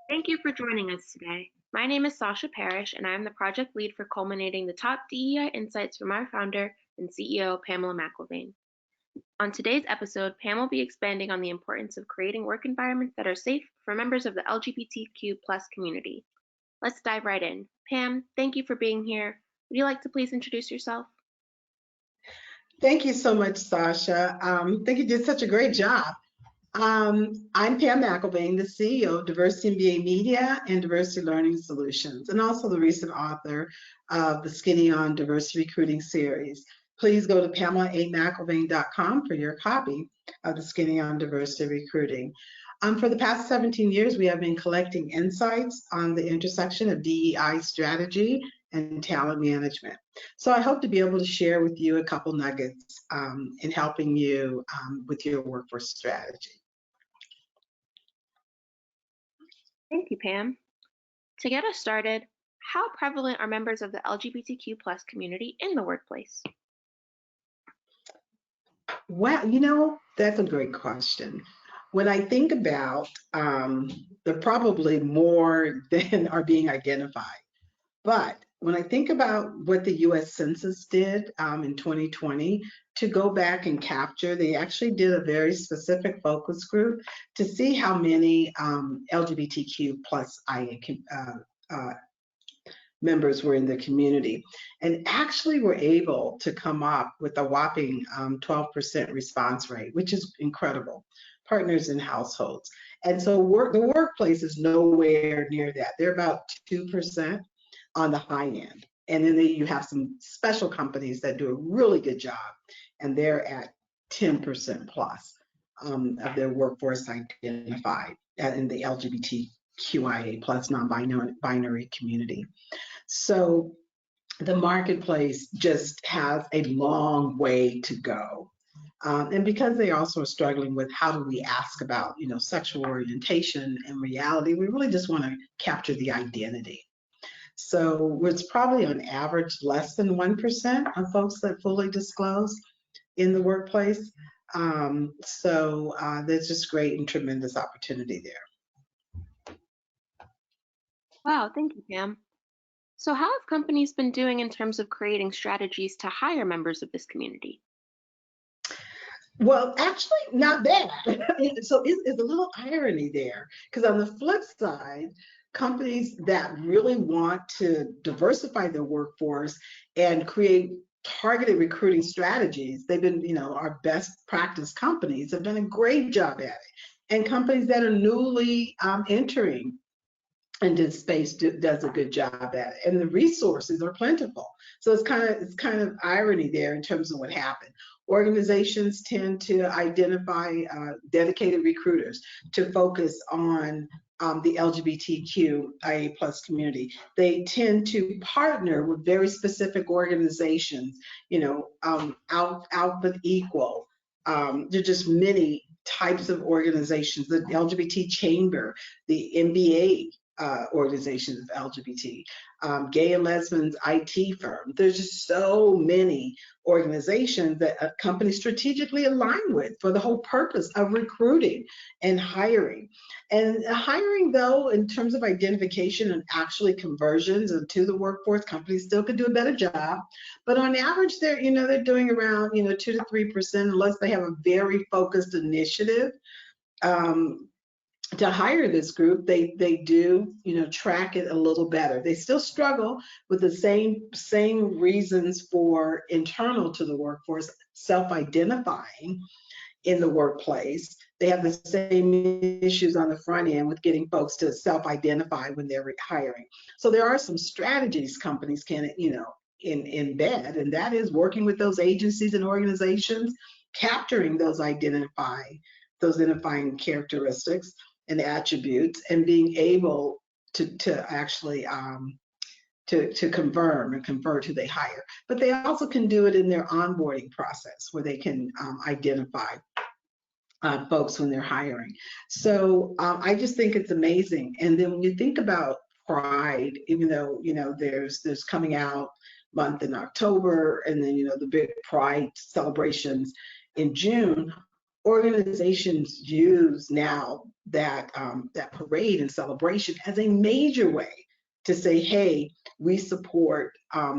Thank you for joining us today. My name is Sasha Parrish, and I am the project lead for culminating the top DEI insights from our founder and CEO, Pamela McIlvaine. On today's episode, Pam will be expanding on the importance of creating work environments that are safe for members of the LGBTQ plus community. Let's dive right in. Pam, thank you for being here. Would you like to please introduce yourself? Thank you so much, Sasha. I think you did such a great job. I'm Pam McIlvaine, the CEO of Diversity MBA Media and Diversity Learning Solutions, and also the recent author of the Skinny on Diversity Recruiting series. Please go to PamelaAMcIlvaine.com for your copy of the Skinny on Diversity Recruiting. For the past 17 years, we have been collecting insights on the intersection of DEI strategy and talent management. So I hope to be able to share with you a couple nuggets in helping you with your workforce strategy. Thank you, Pam. To get us started, how prevalent are members of the LGBTQ plus community in the workplace? Well, that's a great question. When I think about, there are probably more than are being identified. But when I think about what the US Census did in 2020 to go back and capture, they actually did a very specific focus group to see how many LGBTQ plus IA members were in the community, and actually were able to come up with a whopping 12% response rate, which is incredible. Partners in households. And so the workplace is nowhere near that. They're about 2% on the high end. And then you have some special companies that do a really good job, and they're at 10% plus of their workforce identified in the LGBTQIA plus non-binary community. So the marketplace just has a long way to go. And because they also are struggling with how do we ask about, sexual orientation and reality, we really just want to capture the identity. So it's probably on average less than 1% of folks that fully disclose in the workplace. So there's just great and tremendous opportunity there. Wow, thank you, Pam. So how have companies been doing in terms of creating strategies to hire members of this community? Well, actually, not bad. So it's a little irony there, because on the flip side, companies that really want to diversify their workforce and create targeted recruiting strategies, they've been, our best practice companies have done a great job at it. And companies that are newly entering into space does a good job at it, and the resources are plentiful. So it's kind of irony there in terms of what happened. Organizations tend to identify dedicated recruiters to focus on the LGBTQIA plus community. They tend to partner with very specific organizations, Out with Equal. There are just many types of organizations, the LGBT Chamber, the NBA organizations of LGBT, gay and lesbians IT firm. There's just so many organizations that companies strategically align with for the whole purpose of recruiting and hiring. And hiring, though, in terms of identification and actually conversions into the workforce, companies still could do a better job. But on average, they're doing around 2 to 3%, unless they have a very focused initiative. To hire this group, they do track it a little better. They still struggle with the same reasons for internal to the workforce, self-identifying in the workplace. They have the same issues on the front end with getting folks to self-identify when they're hiring. So there are some strategies companies can embed, and that is working with those agencies and organizations, capturing those identifying characteristics and attributes, and being able to actually to confirm and convert who they hire. But they also can do it in their onboarding process, where they can identify folks when they're hiring. So I just think it's amazing. And then when you think about Pride, even though there's coming out month in October, and then the big Pride celebrations in June, organizations use now that parade and celebration as a major way to say, hey, we support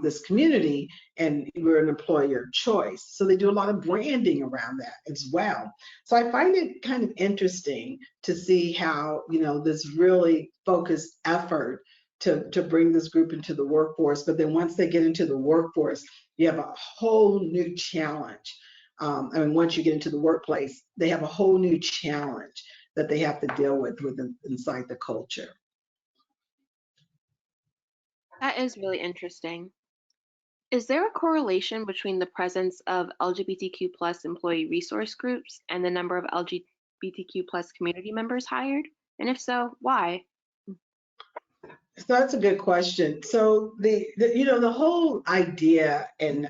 this community and we're an employer of choice. So they do a lot of branding around that as well. So I find it kind of interesting to see how, this really focused effort to bring this group into the workforce. But then once they get into the workforce, you have a whole new challenge. Once you get into the workplace, they have a whole new challenge that they have to deal with inside the culture. That is really interesting. Is there a correlation between the presence of LGBTQ plus employee resource groups and the number of LGBTQ plus community members hired? And if so, why? So that's a good question. So the whole idea and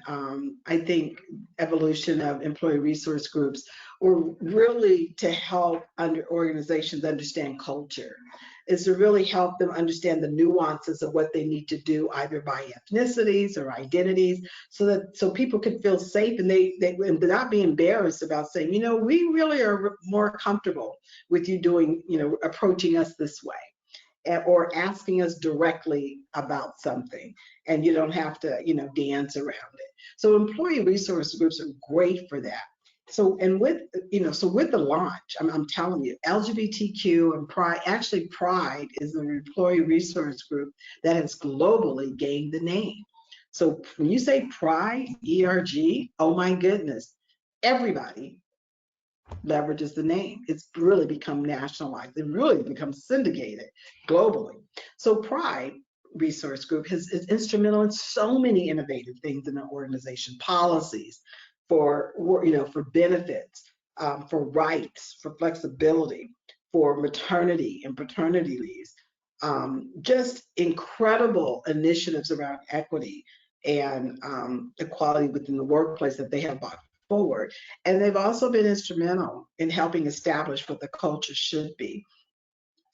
I think evolution of employee resource groups were really to help organizations understand culture, is to really help them understand the nuances of what they need to do either by ethnicities or identities, so people can feel safe and they and not be embarrassed about saying, we really are more comfortable with you doing, approaching us this way or asking us directly about something, and you don't have to dance around it. So employee resource groups are great for that. So and with with the launch, I'm telling you, LGBTQ and Pride, actually Pride is an employee resource group that has globally gained the name. So when you say Pride, ERG, oh my goodness, everybody leverages the name. It's really become nationalized. It really become syndicated globally. So Pride Resource Group is instrumental in so many innovative things in the organization, policies for for benefits, for rights, for flexibility, for maternity and paternity leaves. Just incredible initiatives around equity and equality within the workplace that they have brought forward. And they've also been instrumental in helping establish what the culture should be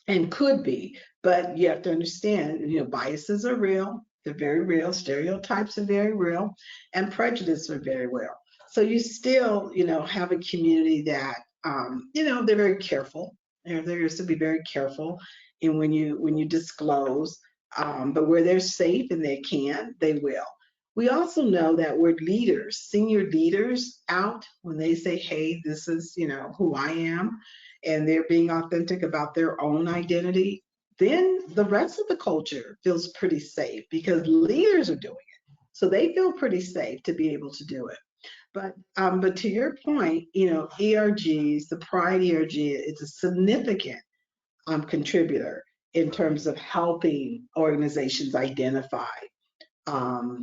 and could be. But you have to understand, biases are real. They're very real. Stereotypes are very real, and prejudice are very real. So you still, have a community that, they're very careful. They're used to be very careful in when you disclose. But where they're safe and they can, they will. We also know that we're leaders, senior leaders out when they say, hey, this is, who I am, and they're being authentic about their own identity, then the rest of the culture feels pretty safe because leaders are doing it. So they feel pretty safe to be able to do it. But to your point, ERGs, the Pride ERG, is a significant contributor in terms of helping organizations identify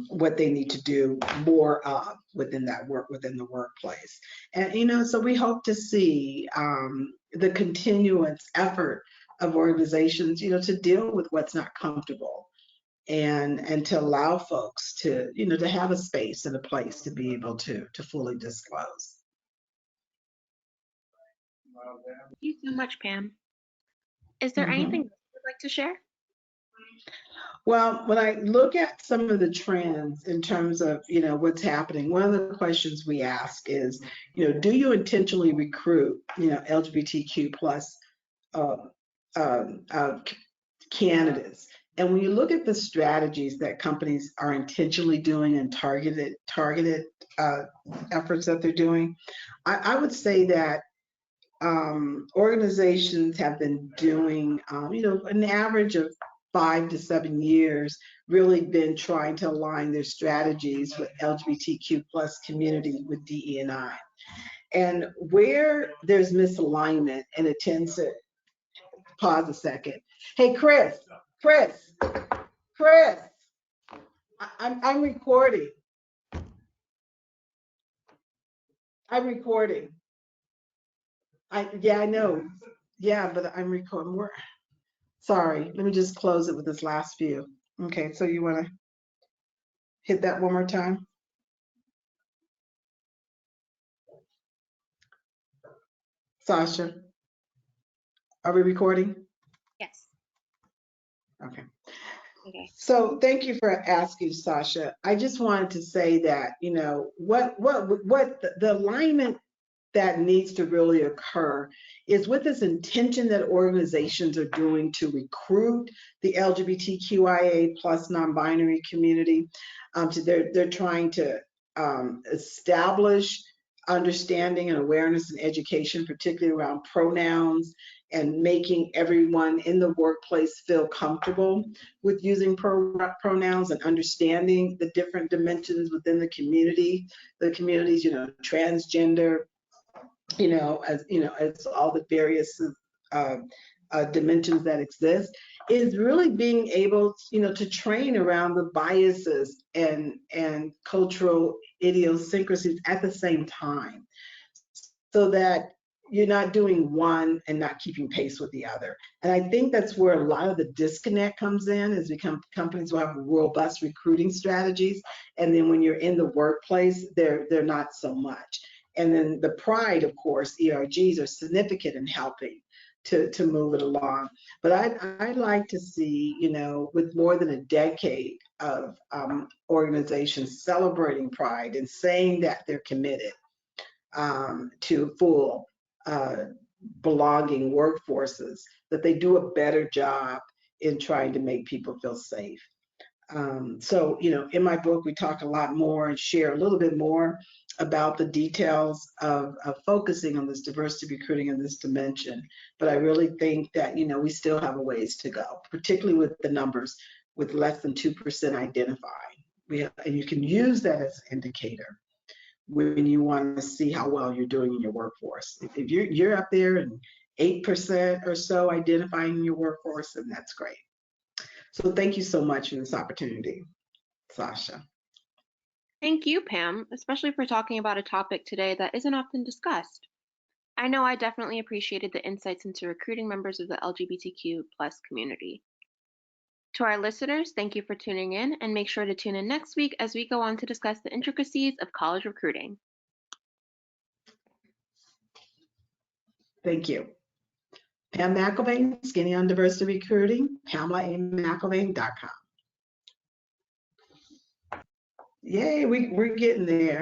what they need to do more of within the workplace. And so we hope to see the continuance effort of organizations, to deal with what's not comfortable and to allow folks to, to have a space and a place to be able to fully disclose. Thank you so much, Pam. Is there anything Mhm. you'd like to share? Well, when I look at some of the trends in terms of, what's happening, one of the questions we ask is, do you intentionally recruit, LGBTQ plus uh, candidates? And when you look at the strategies that companies are intentionally doing and targeted uh, efforts that they're doing, I would say that organizations have been doing, an average of 5 to 7 years, really been trying to align their strategies with LGBTQ plus community with DE&I. And where there's misalignment, and it tends to pause a second. Hey, Chris, I'm recording. I'm recording. Yeah, I know. Yeah, but I'm recording. Sorry, let me just close it with this last few. Okay, so you want to hit that one more time? Sasha, are we recording? Yes. Okay. Okay. So thank you for asking, Sasha. I just wanted to say that, what the alignment that needs to really occur is with this intention that organizations are doing to recruit the LGBTQIA plus non-binary community. They're trying to establish understanding and awareness and education, particularly around pronouns, and making everyone in the workplace feel comfortable with using pronouns and understanding the different dimensions within the community, the communities, transgender, as all the various uh, dimensions that exist, is really being able, to train around the biases and cultural idiosyncrasies at the same time, so that you're not doing one and not keeping pace with the other. And I think that's where a lot of the disconnect comes in, is companies will have robust recruiting strategies, and then when you're in the workplace, they're not so much. And then the pride, of course, ERGs are significant in helping to move it along. But I'd like to see, with more than a decade of organizations celebrating pride and saying that they're committed to full belonging workforces, that they do a better job in trying to make people feel safe. So, in my book, we talk a lot more and share a little bit more about the details of focusing on this diversity recruiting in this dimension. But I really think that, we still have a ways to go, particularly with the numbers with less than 2% identified. And you can use that as an indicator when you want to see how well you're doing in your workforce. If you're up there and 8% or so identifying in your workforce, then that's great. So thank you so much for this opportunity, Sasha. Thank you, Pam, especially for talking about a topic today that isn't often discussed. I know I definitely appreciated the insights into recruiting members of the LGBTQ plus community. To our listeners, thank you for tuning in, and make sure to tune in next week as we go on to discuss the intricacies of college recruiting. Thank you. Pam McElvain, Skinny on Diversity Recruiting, PamelaAMcElvain.com. Yay, we're getting there.